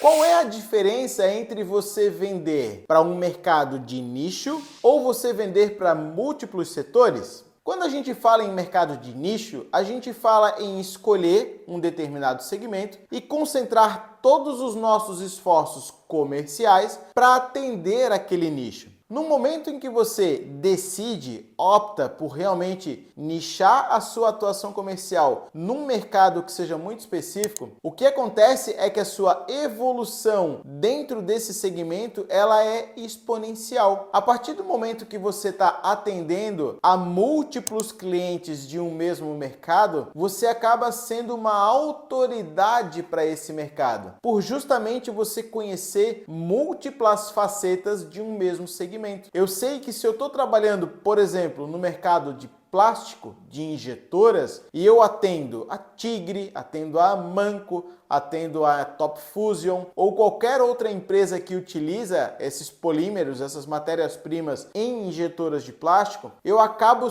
Qual é a diferença entre você vender para um mercado de nicho ou você vender para múltiplos setores? Quando a gente fala em mercado de nicho, a gente fala em escolher um determinado segmento e concentrar todos os nossos esforços comerciais para atender aquele nicho. No momento em que você decide, opta por realmente nichar a sua atuação comercial num mercado que seja muito específico, o que acontece é que a sua evolução dentro desse segmento ela é exponencial. A partir do momento que você está atendendo a múltiplos clientes de um mesmo mercado, você acaba sendo uma autoridade para esse mercado, por justamente você conhecer múltiplas facetas de um mesmo segmento. Eu sei que se eu estou trabalhando, por exemplo, no mercado de plástico, de injetoras, e eu atendo a Tigre, atendo a Manco, atendo a Top Fusion ou qualquer outra empresa que utiliza esses polímeros, essas matérias-primas em injetoras de plástico, eu acabo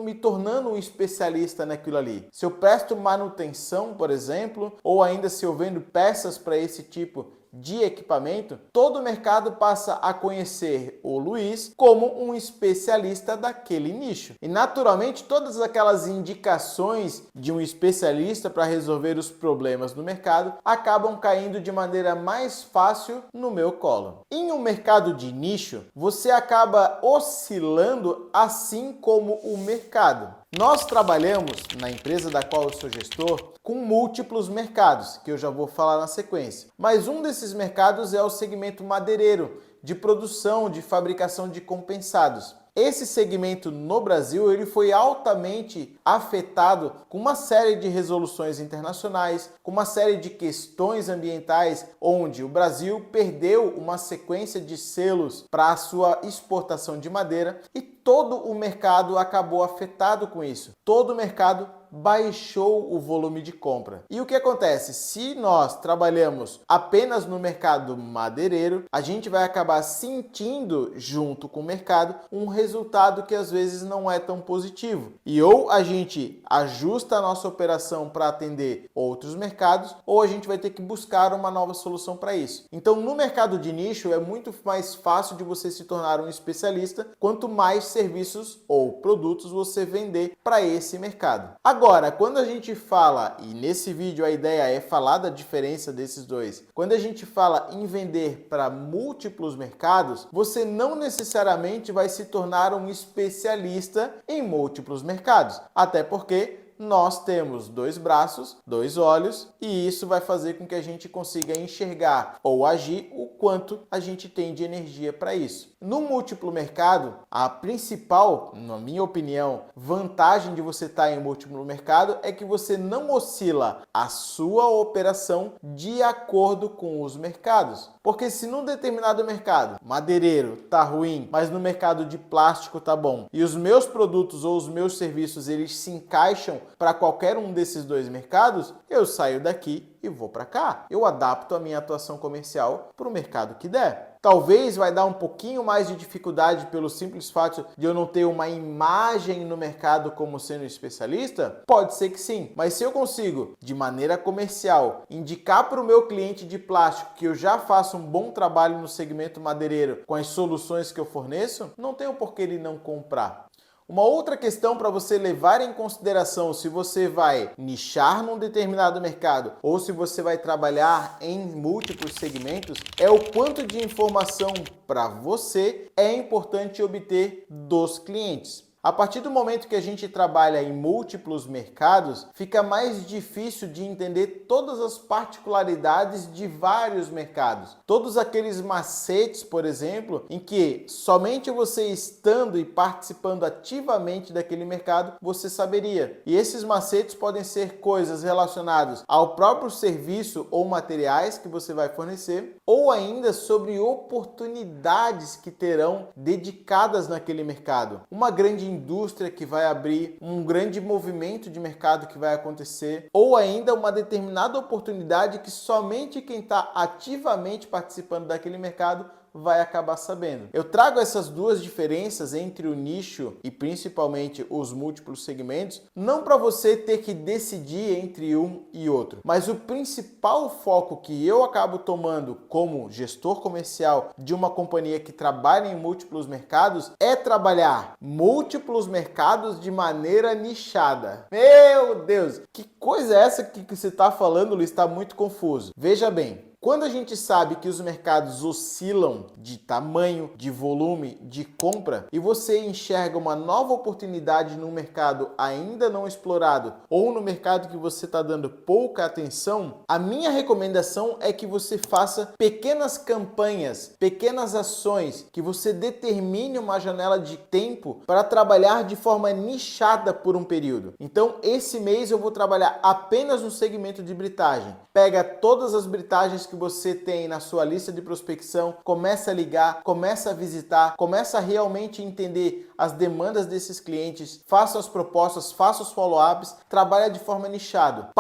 me tornando um especialista naquilo ali. Se eu presto manutenção, por exemplo, ou ainda se eu vendo peças para esse tipo de equipamento, todo o mercado passa a conhecer o Luiz como um especialista daquele nicho. E naturalmente todas aquelas indicações de um especialista para resolver os problemas do mercado acabam caindo de maneira mais fácil no meu colo. Em um mercado de nicho, você acaba oscilando assim como o mercado. Nós trabalhamos, na empresa da qual eu sou gestor, com múltiplos mercados, que eu já vou falar na sequência. Mas um desses mercados é o segmento madeireiro, de produção, de fabricação de compensados. Esse segmento no Brasil ele foi altamente afetado com uma série de resoluções internacionais, com uma série de questões ambientais, onde o Brasil perdeu uma sequência de selos para a sua exportação de madeira e todo o mercado acabou afetado com isso. Todo o mercado baixou o volume de compra. E o que acontece? Se nós trabalhamos apenas no mercado madeireiro, a gente vai acabar sentindo junto com o mercado um resultado que às vezes não é tão positivo. E ou a gente ajusta a nossa operação para atender outros mercados, ou a gente vai ter que buscar uma nova solução para isso. Então, no mercado de nicho é muito mais fácil de você se tornar um especialista quanto mais serviços ou produtos você vender para esse mercado. Agora, quando a gente fala, e nesse vídeo a ideia é falar da diferença desses dois, quando a gente fala em vender para múltiplos mercados, você não necessariamente vai se tornar um especialista em múltiplos mercados, até porque nós temos dois braços, dois olhos, e isso vai fazer com que a gente consiga enxergar ou agir o quanto a gente tem de energia para isso. No múltiplo mercado, a principal, na minha opinião, vantagem de você estar em múltiplo mercado é que você não oscila a sua operação de acordo com os mercados. Porque se num determinado mercado, madeireiro, tá ruim, mas no mercado de plástico tá bom, e os meus produtos ou os meus serviços eles se encaixam para qualquer um desses dois mercados, eu saio daqui e vou para cá. Eu adapto a minha atuação comercial para o mercado que der. Talvez vai dar um pouquinho mais de dificuldade pelo simples fato de eu não ter uma imagem no mercado como sendo especialista? Pode ser que sim, mas se eu consigo, de maneira comercial, indicar para o meu cliente de plástico que eu já faço um bom trabalho no segmento madeireiro com as soluções que eu forneço, não tem o porquê ele não comprar. Uma outra questão para você levar em consideração se você vai nichar num determinado mercado ou se você vai trabalhar em múltiplos segmentos é o quanto de informação para você é importante obter dos clientes. A partir do momento que a gente trabalha em múltiplos mercados, fica mais difícil de entender todas as particularidades de vários mercados. Todos aqueles macetes, por exemplo, em que somente você estando e participando ativamente daquele mercado, você saberia. E esses macetes podem ser coisas relacionadas ao próprio serviço ou materiais que você vai fornecer, ou ainda sobre oportunidades que terão dedicadas naquele mercado. Uma grande indústria que vai abrir, um grande movimento de mercado que vai acontecer, ou ainda uma determinada oportunidade que somente quem está ativamente participando daquele mercado vai acabar sabendo. Eu trago essas duas diferenças entre o nicho e principalmente os múltiplos segmentos, não para você ter que decidir entre um e outro, mas o principal foco que eu acabo tomando como gestor comercial de uma companhia que trabalha em múltiplos mercados é trabalhar múltiplos mercados de maneira nichada. Meu Deus, que coisa é essa que você está falando, Luiz? Está muito confuso. Veja bem. Quando a gente sabe que os mercados oscilam de tamanho, de volume, de compra, e você enxerga uma nova oportunidade no mercado ainda não explorado ou no mercado que você está dando pouca atenção, a minha recomendação é que você faça pequenas campanhas, pequenas ações, que você determine uma janela de tempo para trabalhar de forma nichada por um período. Então, esse mês eu vou trabalhar apenas no segmento de britagem. Pega todas as britagens que você tem na sua lista de prospecção, começa a ligar, começa a visitar, começa a realmente entender as demandas desses clientes, faça as propostas, faça os follow-ups, trabalha de forma nichada.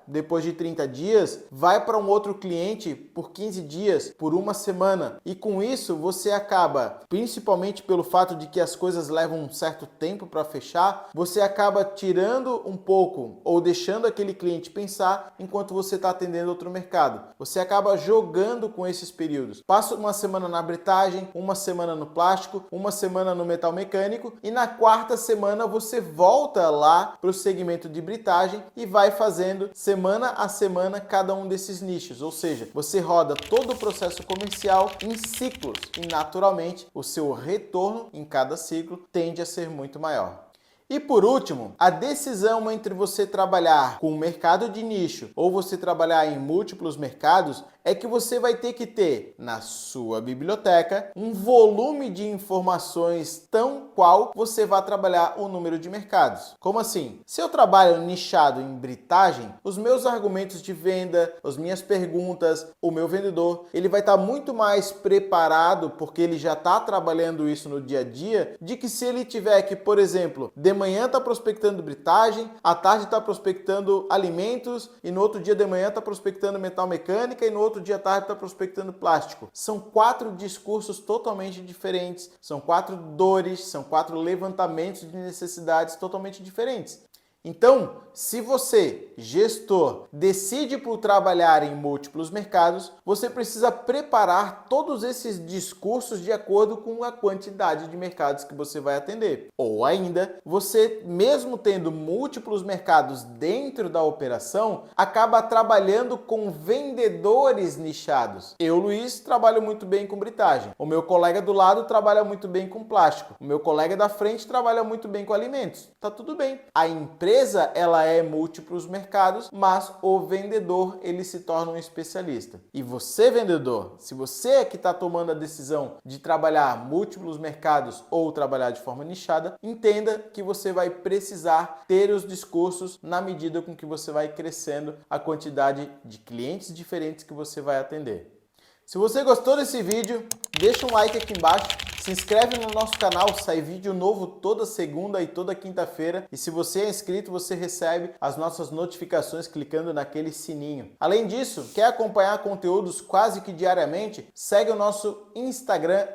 Depois de 30 dias, vai para um outro cliente por 15 dias, por uma semana. E com isso você acaba, principalmente pelo fato de que as coisas levam um certo tempo para fechar, você acaba tirando um pouco ou deixando aquele cliente pensar enquanto você está atendendo outro mercado. Você acaba jogando com esses períodos. Passa uma semana na britagem, uma semana no plástico, uma semana no metal mecânico e na quarta semana você volta lá para o segmento de britagem e vai fazendo semana a semana cada um desses nichos, ou seja, você roda todo o processo comercial em ciclos e naturalmente o seu retorno em cada ciclo tende a ser muito maior. E por último, a decisão entre você trabalhar com um mercado de nicho ou você trabalhar em múltiplos mercados é que você vai ter que ter na sua biblioteca um volume de informações tão qual você vai trabalhar o número de mercados. Como assim? Se eu trabalho nichado em britagem, os meus argumentos de venda, as minhas perguntas, o meu vendedor, ele vai estar muito mais preparado porque ele já está trabalhando isso no dia a dia, de que se ele tiver que, por exemplo, de manhã está prospectando britagem, à tarde está prospectando alimentos e no outro dia de manhã está prospectando metal mecânica e no outro dia à tarde está prospectando plástico. São 4 discursos totalmente diferentes, são 4 dores, são 4 levantamentos de necessidades totalmente diferentes. Então, se você, gestor, decide por trabalhar em múltiplos mercados, você precisa preparar todos esses discursos de acordo com a quantidade de mercados que você vai atender. Ou ainda, você, mesmo tendo múltiplos mercados dentro da operação, acaba trabalhando com vendedores nichados. Eu, Luiz, trabalho muito bem com britagem. O meu colega do lado trabalha muito bem com plástico. O meu colega da frente trabalha muito bem com alimentos. Tá tudo bem. A empresa ela é múltiplos mercados, mas o vendedor ele se torna um especialista. E você, vendedor, se você é que está tomando a decisão de trabalhar múltiplos mercados ou trabalhar de forma nichada, entenda que você vai precisar ter os discursos na medida com que você vai crescendo a quantidade de clientes diferentes que você vai atender. Se você gostou desse vídeo, deixa um like aqui embaixo, se inscreve no nosso canal, sai vídeo novo toda segunda e toda quinta-feira. E se você é inscrito, você recebe as nossas notificações clicando naquele sininho. Além disso, quer acompanhar conteúdos quase que diariamente? Segue o nosso Instagram,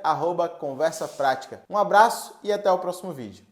@conversaprática. Um abraço e até o próximo vídeo.